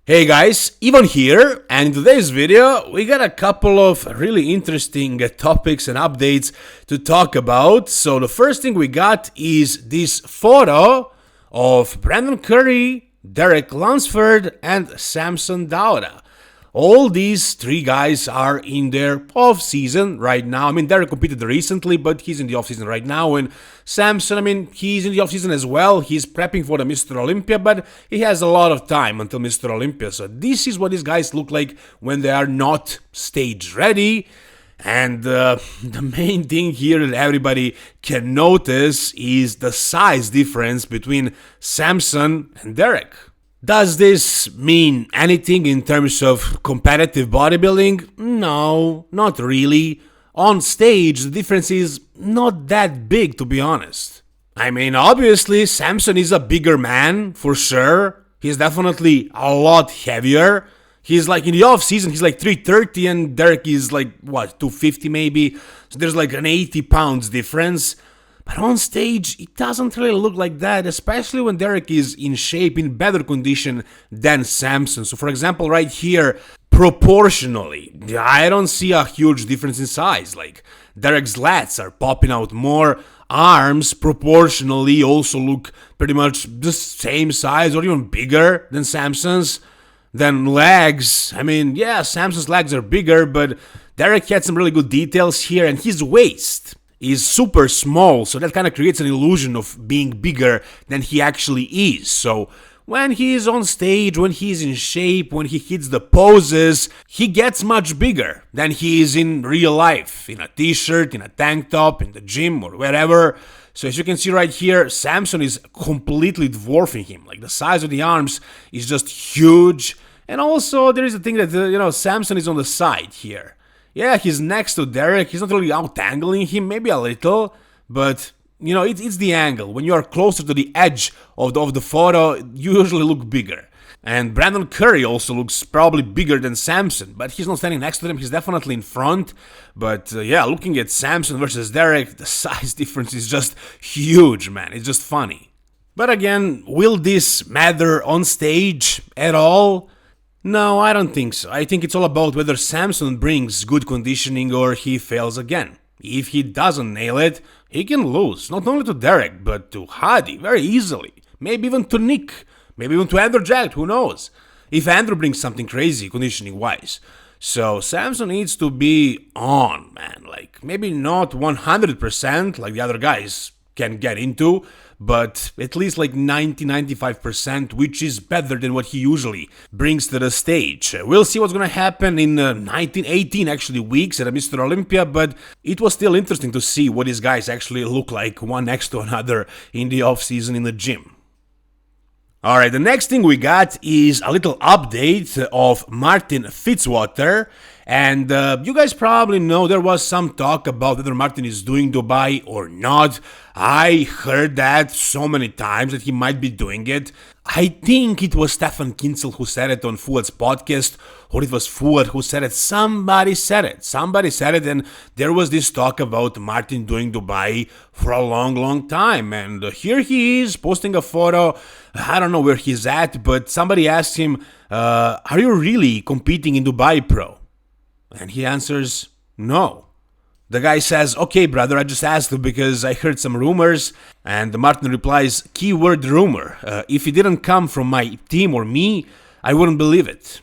Hey guys, Ivan here, and in today's video we got a couple of really interesting topics and updates to talk about. So the first thing we got is this photo of Brandon Curry, Derek Lunsford, and Samson Dauda. All these three guys are in their off-season right now. I mean, Derek competed recently, but he's in the off-season right now. And Samson, he's in the off-season as well. He's prepping for the Mr. Olympia, but he has a lot of time until Mr. Olympia. So this is what these guys look like when they are not stage ready. And the main thing here that everybody can notice is the size difference between Samson and Derek. Does this mean anything in terms of competitive bodybuilding? No, not really. On stage, the difference is not that big, to be honest. I mean, obviously, Samson is a bigger man, for sure. He's definitely a lot heavier. He's like, in the off-season, he's like 330 and Derek is like, 250 maybe? So there's like an 80 pounds difference. But on stage, it doesn't really look like that, especially when Derek is in shape, in better condition than Samson. So for example, right here, proportionally, I don't see a huge difference in size. Like, Derek's lats are popping out more, arms proportionally also look pretty much the same size or even bigger than Samson's. Then legs, Samson's legs are bigger, but Derek had some really good details here, and his waist is super small, so that kind of creates an illusion of being bigger than he actually is. So when he is on stage, when he's in shape, when he hits the poses, he gets much bigger than he is in real life, in a t-shirt, in a tank top, in the gym, or wherever. So as you can see right here, Samson is completely dwarfing him. Like, the size of the arms is just huge. And also there is a thing that, Samson is on the side here. Yeah, he's next to Derek, he's not really out-angling him, maybe a little, but, it's the angle. When you are closer to the edge of the photo, you usually look bigger. And Brandon Curry also looks probably bigger than Samson, but he's not standing next to them, he's definitely in front. But looking at Samson versus Derek, the size difference is just huge, man, it's just funny. But again, will this matter on stage at all? No, I don't think so. I think it's all about whether Samson brings good conditioning or he fails again. If he doesn't nail it, he can lose, not only to Derek, but to Hadi very easily. Maybe even to Nick, maybe even to Andrew Jacked, who knows? If Andrew brings something crazy conditioning-wise. So Samson needs to be on, man. Like, maybe not 100% like the other guys can get into, but at least like 90-95%, which is better than what he usually brings to the stage. We'll see what's gonna happen in 18 actually weeks at Mr. Olympia, but it was still interesting to see what these guys actually look like one next to another in the off-season in the gym. Alright, the next thing we got is a little update of Martin Fitzwater. And you guys probably know there was some talk about whether Martin is doing Dubai or not. I heard that so many times that he might be doing it. I think it was Stefan Kinsel who said it on Fuad's podcast, or it was Fuad who said it. Somebody said it, and there was this talk about Martin doing Dubai for a long time. And here he is posting a photo. I don't know where he's at, but somebody asked him, are you really competing in Dubai, Pro? And he answers, no. The guy says, okay, brother, I just asked because I heard some rumors. And Martin replies, keyword rumor. If it didn't come from my team or me, I wouldn't believe it.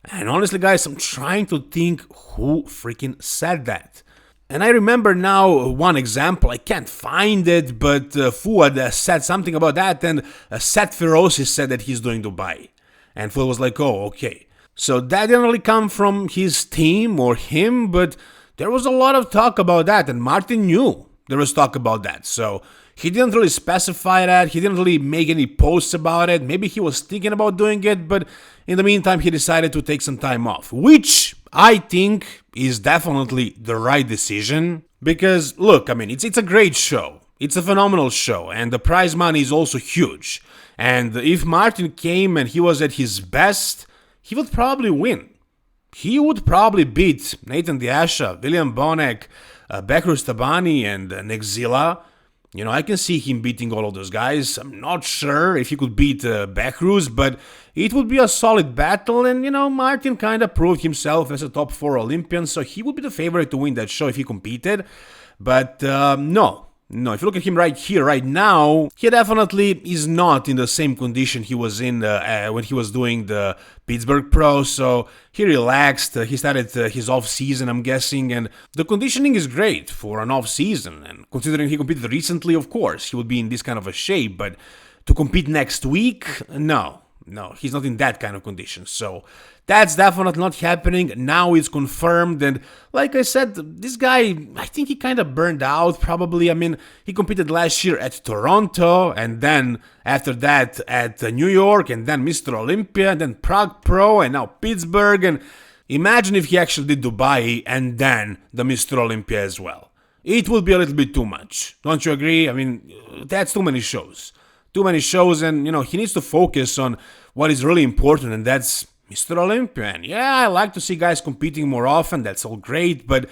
And honestly, guys, I'm trying to think who freaking said that. And I remember now one example, I can't find it, but Fuad said something about that, and Seth Ferocis said that he's doing Dubai. And Fuad was like, oh, okay. So that didn't really come from his team or him, but there was a lot of talk about that, and Martin knew there was talk about that. So he didn't really specify that, he didn't really make any posts about it. Maybe he was thinking about doing it, but in the meantime he decided to take some time off, which I think is definitely the right decision. Because look, it's a great show, it's a phenomenal show, and the prize money is also huge. And if Martin came and he was at his best, he would probably win. He would probably beat Nathan the Asha, William Bonek, Bekrus Tabani, and Nick Zilla. I can see him beating all of those guys. I'm not sure if he could beat Beckruz, but it would be a solid battle. And, Martin kind of proved himself as a top 4 Olympian, so he would be the favorite to win that show if he competed. But no, if you look at him right here, right now, he definitely is not in the same condition he was in when he was doing the Pittsburgh Pro. So he relaxed, he started his off-season, I'm guessing, and the conditioning is great for an off-season. And considering he competed recently, of course, he would be in this kind of a shape. But to compete next week, no, he's not in that kind of condition. So that's definitely not happening. Now it's confirmed. And like I said, this guy, I think he kind of burned out probably. I mean, he competed last year at Toronto, and then after that at New York, and then Mr. Olympia, and then Prague Pro, and now Pittsburgh. And imagine if he actually did Dubai and then the Mr. Olympia as well. It would be a little bit too much. Don't you agree? I mean, that's too many shows. And, he needs to focus on what is really important, and that's Mr. Olympia. And yeah, I like to see guys competing more often, that's all great, but,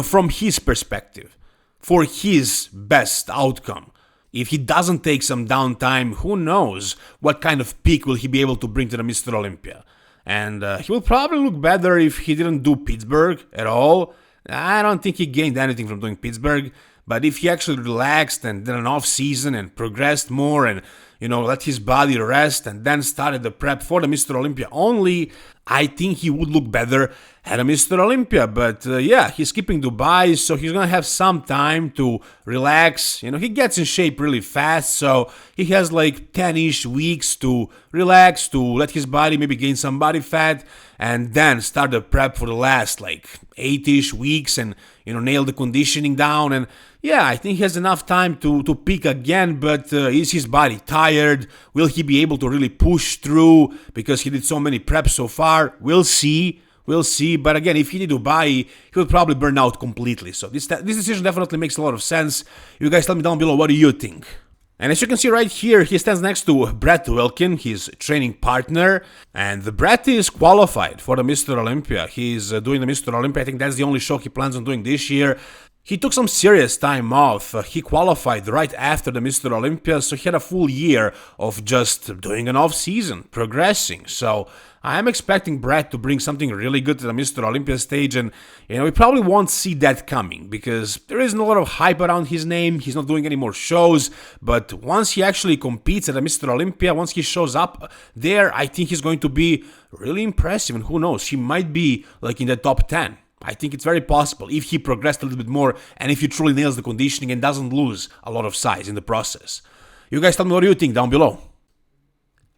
from his perspective, for his best outcome, if he doesn't take some downtime, who knows what kind of peak will he be able to bring to the Mr. Olympia. And he will probably look better if he didn't do Pittsburgh at all. I don't think he gained anything from doing Pittsburgh. But if he actually relaxed and did an off-season and progressed more and, let his body rest and then started the prep for the Mr. Olympia only, I think he would look better at a Mr. Olympia. But yeah, he's skipping Dubai, so he's going to have some time to relax. He gets in shape really fast, so he has like 10-ish weeks to relax, to let his body maybe gain some body fat, and then start the prep for the last like 8-ish weeks and, nail the conditioning down. And yeah, I think he has enough time to peak again, but is his body tired? Will he be able to really push through because he did so many preps so far? We'll see. But again, if he did Dubai, he would probably burn out completely. So this decision definitely makes a lot of sense. You guys tell me down below, what do you think? And as you can see right here, he stands next to Brett Wilkin, his training partner. And Brett is qualified for the Mr. Olympia. He's doing the Mr. Olympia. I think that's the only show he plans on doing this year. He took some serious time off. He qualified right after the Mr. Olympia, so he had a full year of just doing an off-season, progressing. So I'm expecting Brett to bring something really good to the Mr. Olympia stage, and we probably won't see that coming because there isn't a lot of hype around his name. He's not doing any more shows, but once he actually competes at the Mr. Olympia, once he shows up there, I think he's going to be really impressive, and who knows, he might be like in the top 10. I think it's very possible if he progressed a little bit more and if he truly nails the conditioning and doesn't lose a lot of size in the process. You guys tell me what you think down below.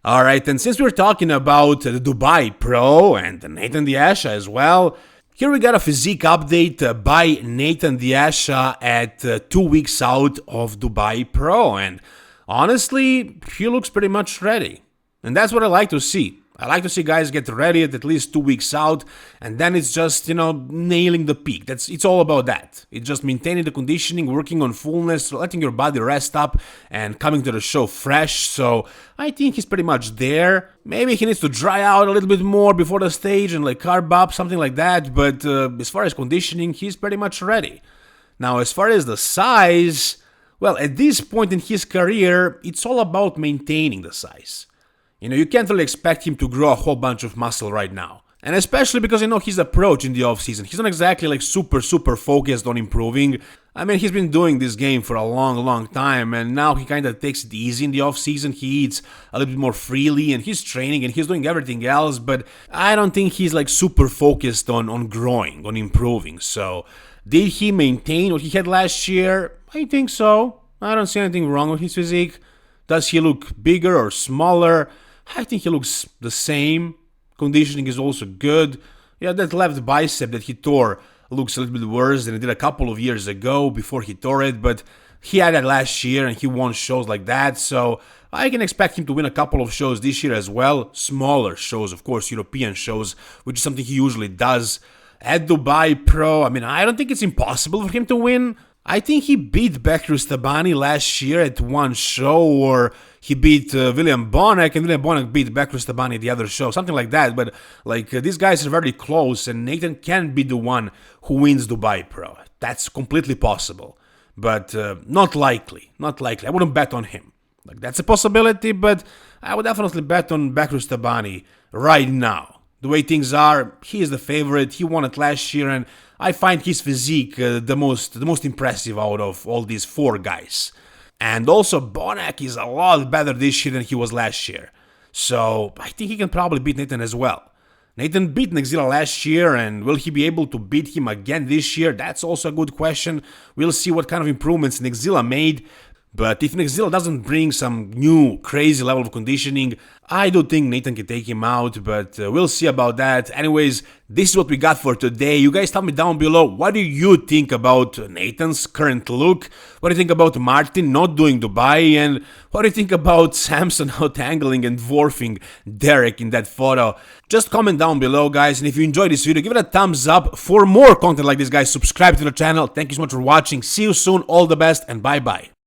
Alright, and since we're talking about the Dubai Pro and Nathan the Asha as well, here we got a physique update by Nathan the Asha at 2 weeks out of Dubai Pro, and honestly, he looks pretty much ready. And that's what I like to see. I like to see guys get ready at least 2 weeks out, and then it's just, nailing the peak. It's all about that. It's just maintaining the conditioning, working on fullness, letting your body rest up, and coming to the show fresh. So I think he's pretty much there. Maybe he needs to dry out a little bit more before the stage and like carb up, something like that. But as far as conditioning, he's pretty much ready. Now, as far as the size, well, at this point in his career, it's all about maintaining the size. You can't really expect him to grow a whole bunch of muscle right now. And especially because his approach in the off-season. He's not exactly like super focused on improving. I mean, he's been doing this game for a long time, and now he kind of takes it easy in the off-season. He eats a little bit more freely, and he's training, and he's doing everything else, but I don't think he's like super focused on growing, on improving. So, did he maintain what he had last year? I think so. I don't see anything wrong with his physique. Does he look bigger or smaller? I think he looks the same. Conditioning is also good. Yeah, that left bicep that he tore looks a little bit worse than it did a couple of years ago before he tore it, but he had that last year and he won shows like that, so I can expect him to win a couple of shows this year as well. Smaller shows, of course, European shows, which is something he usually does. At Dubai Pro, I mean, I don't think it's impossible for him to win. I think he beat Beckruz Tabani last year at one show, or he beat William Bonek, and William Bonek beat Beckruz Tabani at the other show, something like that. But these guys are very close, and Nathan can be the one who wins Dubai Pro. That's completely possible. but not likely. Not likely. I wouldn't bet on him. Like, that's a possibility, but I would definitely bet on Bakr Stabani right now. The way things are, he is the favorite. He won it last year, and I find his physique the most impressive out of all these 4 guys. And also, Bonac is a lot better this year than he was last year. So I think he can probably beat Nathan as well. Nathan beat Nexila last year, and will he be able to beat him again this year? That's also a good question. We'll see what kind of improvements Nexila made. But if Nexila doesn't bring some new crazy level of conditioning, I do think Nathan can take him out, but we'll see about that. Anyways, this is what we got for today. You guys tell me down below, what do you think about Nathan's current look? What do you think about Martin not doing Dubai? And what do you think about Samson out-angling and dwarfing Derek in that photo? Just comment down below, guys, and if you enjoyed this video, give it a thumbs up. For more content like this, guys, subscribe to the channel. Thank you so much for watching. See you soon, all the best, and bye-bye.